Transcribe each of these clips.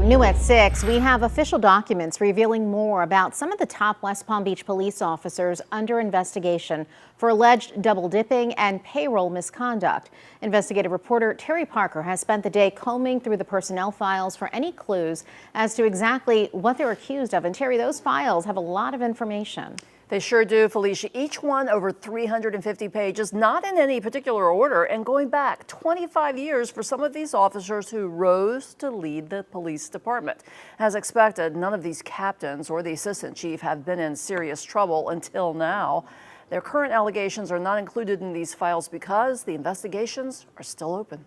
New at 6, we have official documents revealing more about some of the top West Palm Beach police officers under investigation for alleged double dipping and payroll misconduct. Investigative reporter Terry Parker has spent the day combing through the personnel files for any clues as to exactly what they're accused of. And Terry, those files have a lot of information. They sure do, Felicia. Each one over 350 pages, not in any particular order, and going back 25 years for some of these officers who rose to lead the police department. As expected, none of these captains or the assistant chief have been in serious trouble until now. Their current allegations are not included in these files because the investigations are still open.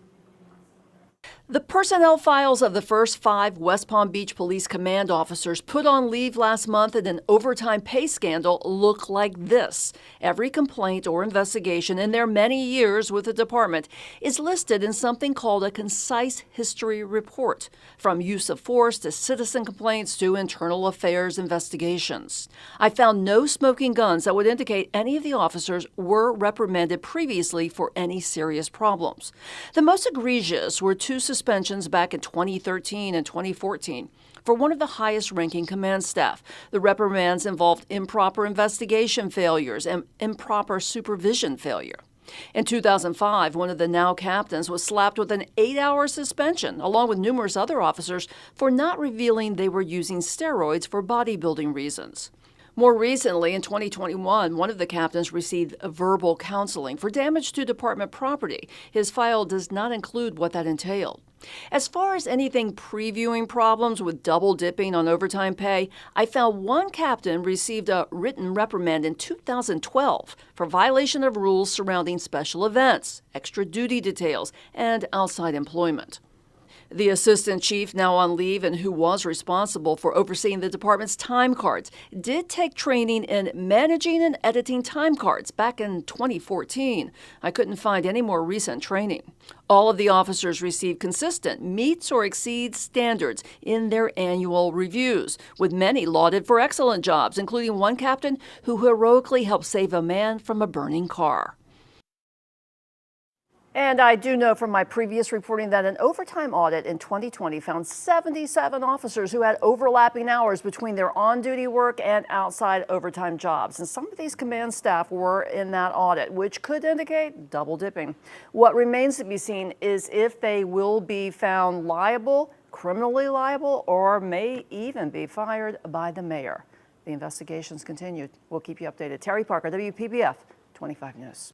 The personnel files of the first 5 West Palm Beach Police Command officers put on leave last month in an overtime pay scandal look like this. Every complaint or investigation in their many years with the department is listed in something called a concise history report, from use of force to citizen complaints to internal affairs investigations. I found no smoking guns that would indicate any of the officers were reprimanded previously for any serious problems. The most egregious were 2 suspensions back in 2013 and 2014 for one of the highest-ranking command staff. The reprimands involved improper investigation failures and improper supervision failure. In 2005, one of the now captains was slapped with an 8-hour suspension, along with numerous other officers, for not revealing they were using steroids for bodybuilding reasons. More recently, in 2021, one of the captains received verbal counseling for damage to department property. His file does not include what that entailed. As far as anything previewing problems with double dipping on overtime pay, I found one captain received a written reprimand in 2012 for violation of rules surrounding special events, extra duty details, and outside employment. The assistant chief, now on leave and who was responsible for overseeing the department's time cards, did take training in managing and editing time cards back in 2014. I couldn't find any more recent training. All of the officers received consistent meets or exceeds standards in their annual reviews, with many lauded for excellent jobs, including one captain who heroically helped save a man from a burning car. And I do know from my previous reporting that an overtime audit in 2020 found 77 officers who had overlapping hours between their on-duty work and outside overtime jobs. And some of these command staff were in that audit, which could indicate double dipping. What remains to be seen is if they will be found liable, criminally liable, or may even be fired by the mayor. The investigations continued. We'll keep you updated. Terry Parker, WPBF 25 News.